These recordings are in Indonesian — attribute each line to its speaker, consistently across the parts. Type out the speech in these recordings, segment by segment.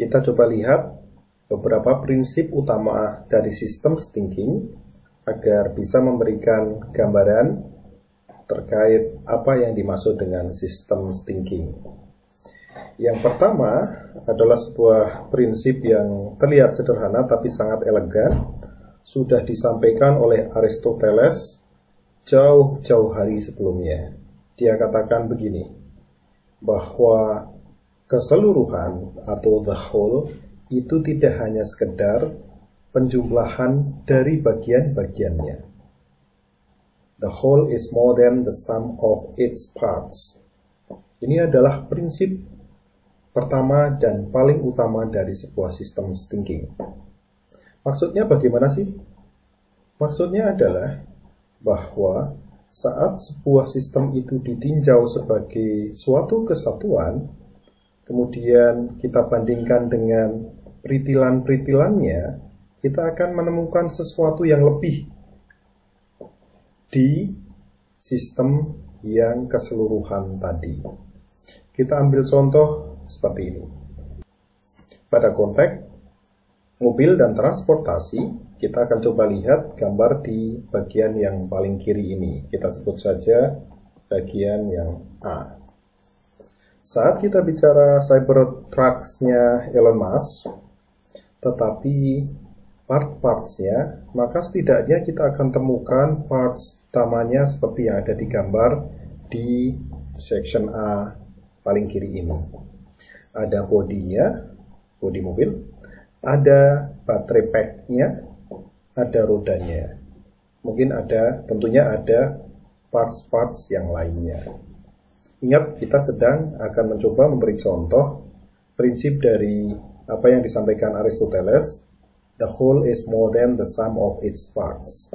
Speaker 1: Kita coba lihat beberapa prinsip utama dari sistem thinking agar bisa memberikan gambaran terkait apa yang dimaksud dengan sistem thinking. Yang pertama adalah sebuah prinsip yang terlihat sederhana tapi sangat elegan, sudah disampaikan oleh Aristoteles jauh-jauh hari sebelumnya. Dia katakan begini, bahwa keseluruhan atau the whole itu tidak hanya sekedar penjumlahan dari bagian-bagiannya. The whole is more than the sum of its parts. Ini adalah prinsip pertama dan paling utama dari sebuah sistem thinking. Maksudnya bagaimana sih? Maksudnya adalah bahwa saat sebuah sistem itu ditinjau sebagai suatu kesatuan, kemudian kita bandingkan dengan peritilan-peritilannya, kita akan menemukan sesuatu yang lebih di sistem yang keseluruhan tadi. Kita ambil contoh seperti ini. Pada konteks mobil dan transportasi, kita akan coba lihat gambar di bagian yang paling kiri ini. Kita sebut saja bagian yang A. Saat kita bicara Cybertruck-nya Elon Musk, tetapi part-parts-nya, maka setidaknya kita akan temukan parts utamanya seperti yang ada di gambar di section A paling kiri ini. Ada bodinya, bodi mobil, ada baterai pack-nya, ada rodanya. Mungkin tentunya ada parts-parts yang lainnya. Ingat, kita sedang akan mencoba memberi contoh prinsip dari apa yang disampaikan Aristoteles, the whole is more than the sum of its parts.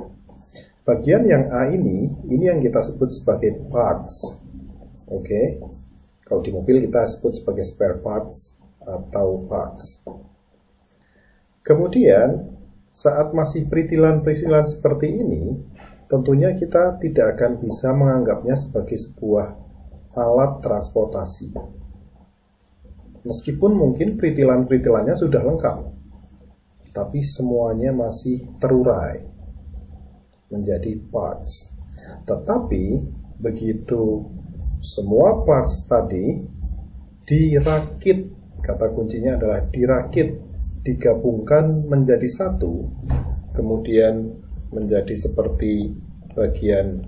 Speaker 1: Bagian yang A ini yang kita sebut sebagai parts. Oke. Kalau di mobil kita sebut sebagai spare parts atau parts. Kemudian, saat masih peritilan-peritilan seperti ini, tentunya kita tidak akan bisa menganggapnya sebagai sebuah alat transportasi. Meskipun mungkin peritilan-peritilannya sudah lengkap, tapi semuanya masih terurai menjadi parts. Tetapi, begitu semua parts tadi dirakit, kata kuncinya adalah dirakit, digabungkan menjadi satu, kemudian menjadi seperti bagian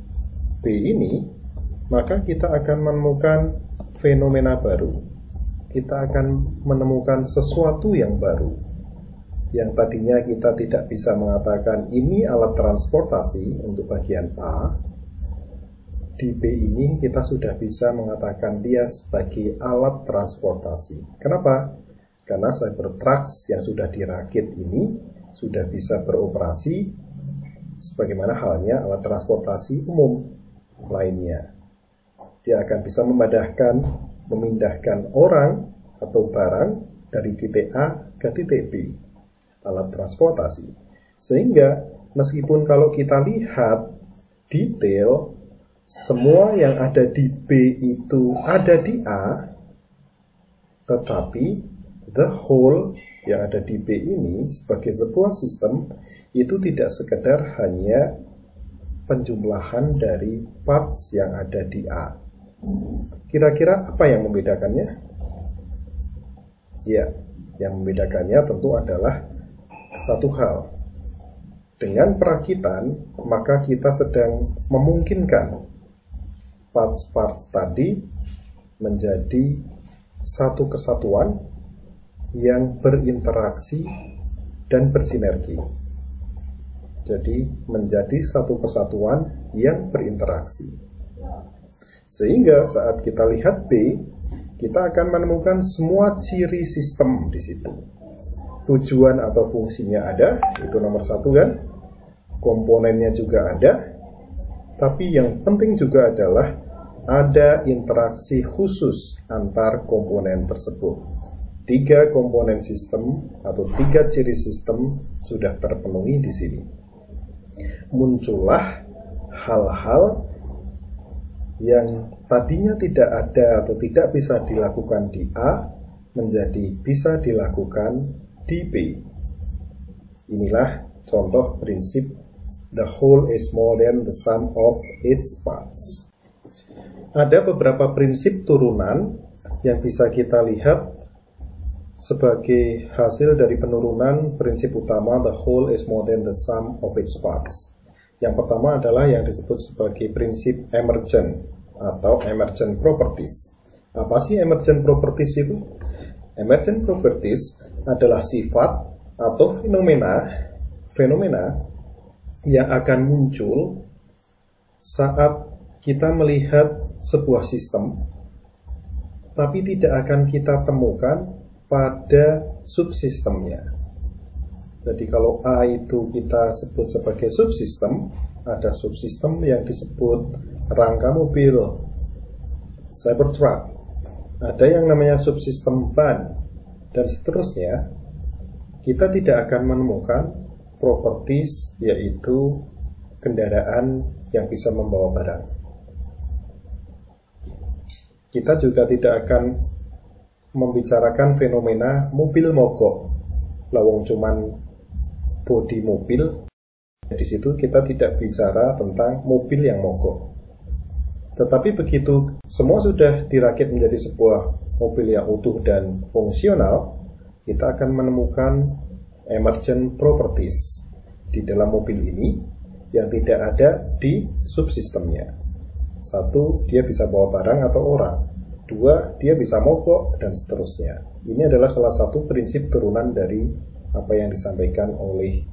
Speaker 1: B ini, maka kita akan menemukan fenomena baru. Kita akan menemukan sesuatu yang baru. Yang tadinya kita tidak bisa mengatakan ini alat transportasi untuk bagian A, di B ini kita sudah bisa mengatakan dia sebagai alat transportasi. Kenapa? Karena Cybertruck yang sudah dirakit ini sudah bisa beroperasi sebagaimana halnya alat transportasi umum lainnya. Dia akan bisa memindahkan orang atau barang dari titik A ke titik B, alat transportasi. Sehingga meskipun kalau kita lihat detail, semua yang ada di B itu ada di A, tetapi the whole yang ada di B ini sebagai sebuah sistem itu tidak sekedar hanya penjumlahan dari parts yang ada di A. Kira-kira apa yang membedakannya? Ya, yang membedakannya tentu adalah satu hal. Dengan perakitan, maka kita sedang memungkinkan parts-parts tadi menjadi satu kesatuan yang berinteraksi dan bersinergi. Jadi menjadi satu kesatuan yang berinteraksi. Sehingga saat kita lihat B, kita akan menemukan semua ciri sistem di situ. Tujuan atau fungsinya ada, itu nomor satu kan. Komponennya juga ada. Tapi yang penting juga adalah ada interaksi khusus antar komponen tersebut. 3 komponen sistem atau 3 ciri sistem sudah terpenuhi di sini. Muncullah hal-hal yang tadinya tidak ada atau tidak bisa dilakukan di A, menjadi bisa dilakukan di B. Inilah contoh prinsip the whole is more than the sum of its parts. Ada beberapa prinsip turunan yang bisa kita lihat sebagai hasil dari penurunan prinsip utama the whole is more than the sum of its parts. Yang pertama adalah yang disebut sebagai prinsip emergent atau emergent properties. Apa sih emergent properties itu? Emergent properties adalah sifat atau fenomena yang akan muncul saat kita melihat sebuah sistem, tapi tidak akan kita temukan pada subsistemnya. Jadi kalau A itu kita sebut sebagai subsistem, ada subsistem yang disebut rangka mobil, Cybertruck, ada yang namanya subsistem ban, dan seterusnya. Kita tidak akan menemukan properties, yaitu kendaraan yang bisa membawa barang. Kita juga tidak akan membicarakan fenomena mobil mogok. Lawang cuman bodi mobil, di situ kita tidak bicara tentang mobil yang mogok. Tetapi begitu semua sudah dirakit menjadi sebuah mobil yang utuh dan fungsional, kita akan menemukan emergent properties di dalam mobil ini yang tidak ada di subsistemnya. Satu, dia bisa bawa barang atau orang. Dua, dia bisa mogok, dan seterusnya. Ini adalah salah satu prinsip turunan dari apa yang disampaikan oleh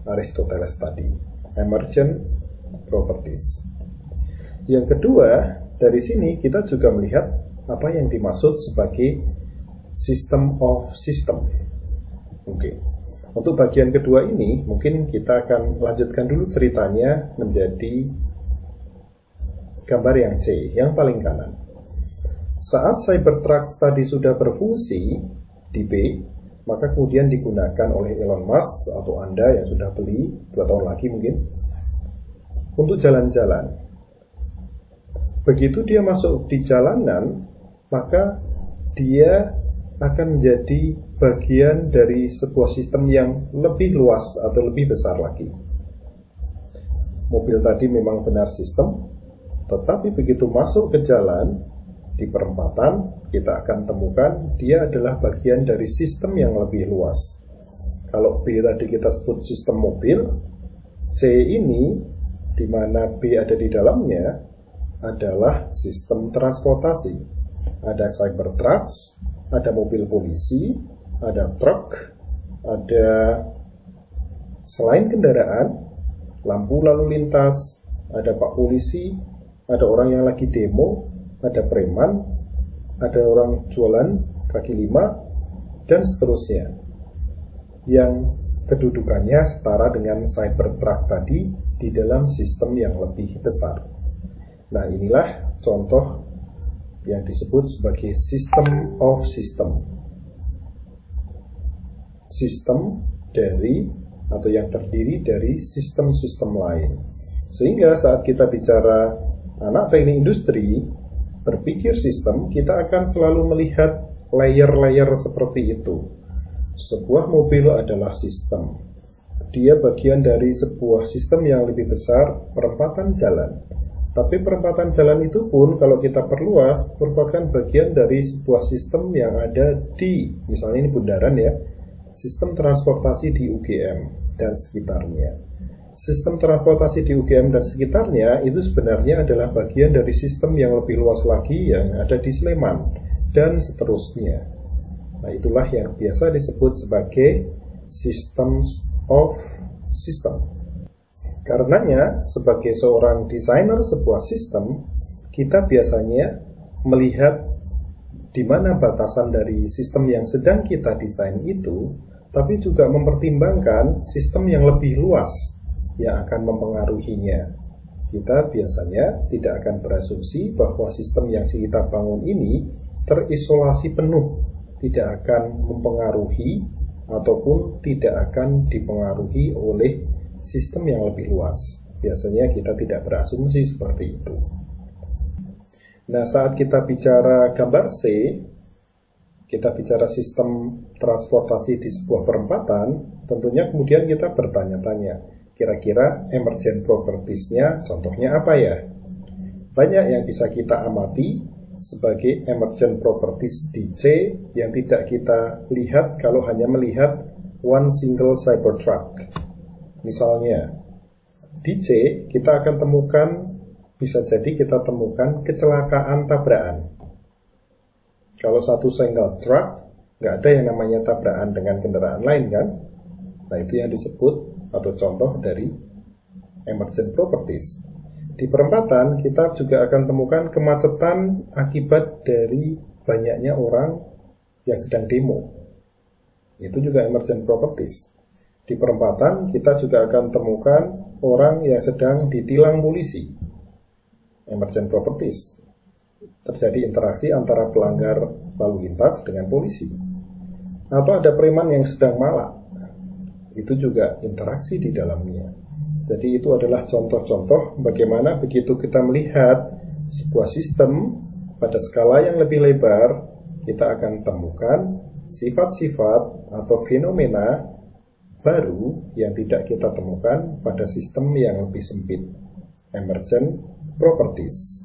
Speaker 1: Aristoteles tadi, emergent properties. Yang kedua, dari sini kita juga melihat apa yang dimaksud sebagai system of system. Oke. Untuk bagian kedua ini, mungkin kita akan lanjutkan dulu ceritanya menjadi gambar yang C, yang paling kanan. Saat Cybertruck tadi sudah berfungsi di B, maka kemudian digunakan oleh Elon Musk atau Anda yang sudah beli 2 tahun lagi mungkin untuk jalan-jalan. Begitu dia masuk di jalanan, maka dia akan menjadi bagian dari sebuah sistem yang lebih luas atau lebih besar lagi. Mobil tadi memang benar sistem, tetapi begitu masuk ke jalan, di perempatan, kita akan temukan dia adalah bagian dari sistem yang lebih luas. Kalau B tadi kita sebut sistem mobil, C ini, di mana B ada di dalamnya, adalah sistem transportasi. Ada Cybertrucks, ada mobil polisi, ada truk, ada selain kendaraan, lampu lalu lintas, ada pak polisi, ada orang yang lagi demo, ada preman, ada orang jualan kaki lima, dan seterusnya. Yang kedudukannya setara dengan Cybertruck tadi di dalam sistem yang lebih besar. Nah, inilah contoh yang disebut sebagai system of system. Sistem dari atau yang terdiri dari sistem-sistem lain. Sehingga saat kita bicara anak teknik industri, berpikir sistem, kita akan selalu melihat layer-layer seperti itu. Sebuah mobil adalah sistem. Dia bagian dari sebuah sistem yang lebih besar, perempatan jalan. Tapi perempatan jalan itu pun kalau kita perluas merupakan bagian dari sebuah sistem yang ada di, misalnya ini bundaran ya, sistem transportasi di UGM dan sekitarnya. Sistem transportasi di UGM dan sekitarnya itu sebenarnya adalah bagian dari sistem yang lebih luas lagi yang ada di Sleman dan seterusnya. Nah, itulah yang biasa disebut sebagai systems of system. Karenanya, sebagai seorang desainer sebuah sistem, kita biasanya melihat di mana batasan dari sistem yang sedang kita desain itu, tapi juga mempertimbangkan sistem yang lebih luas yang akan mempengaruhinya. Kita biasanya tidak akan berasumsi bahwa sistem yang kita bangun ini terisolasi penuh, tidak akan mempengaruhi ataupun tidak akan dipengaruhi oleh sistem yang lebih luas. Biasanya kita tidak berasumsi seperti itu. Nah, saat kita bicara gambar C, kita bicara sistem transportasi di sebuah perempatan, tentunya kemudian kita bertanya-tanya, kira-kira emergent properties-nya contohnya apa ya? Banyak yang bisa kita amati sebagai emergent properties di C yang tidak kita lihat kalau hanya melihat one single Cybertruck. Misalnya, di C kita akan temukan, bisa jadi kita temukan kecelakaan tabrakan. Kalau satu single truck, nggak ada yang namanya tabrakan dengan kendaraan lain kan? Nah itu yang disebut atau contoh dari emergent properties. Di perempatan kita juga akan temukan kemacetan akibat dari banyaknya orang yang sedang demo. Itu juga emergent properties. Di perempatan kita juga akan temukan orang yang sedang ditilang polisi. Emergent properties. Terjadi interaksi antara pelanggar lalu lintas dengan polisi. Atau ada preman yang sedang malak. Itu juga interaksi di dalamnya. Jadi itu adalah contoh-contoh bagaimana begitu kita melihat sebuah sistem pada skala yang lebih lebar, kita akan temukan sifat-sifat atau fenomena baru yang tidak kita temukan pada sistem yang lebih sempit. Emergent properties.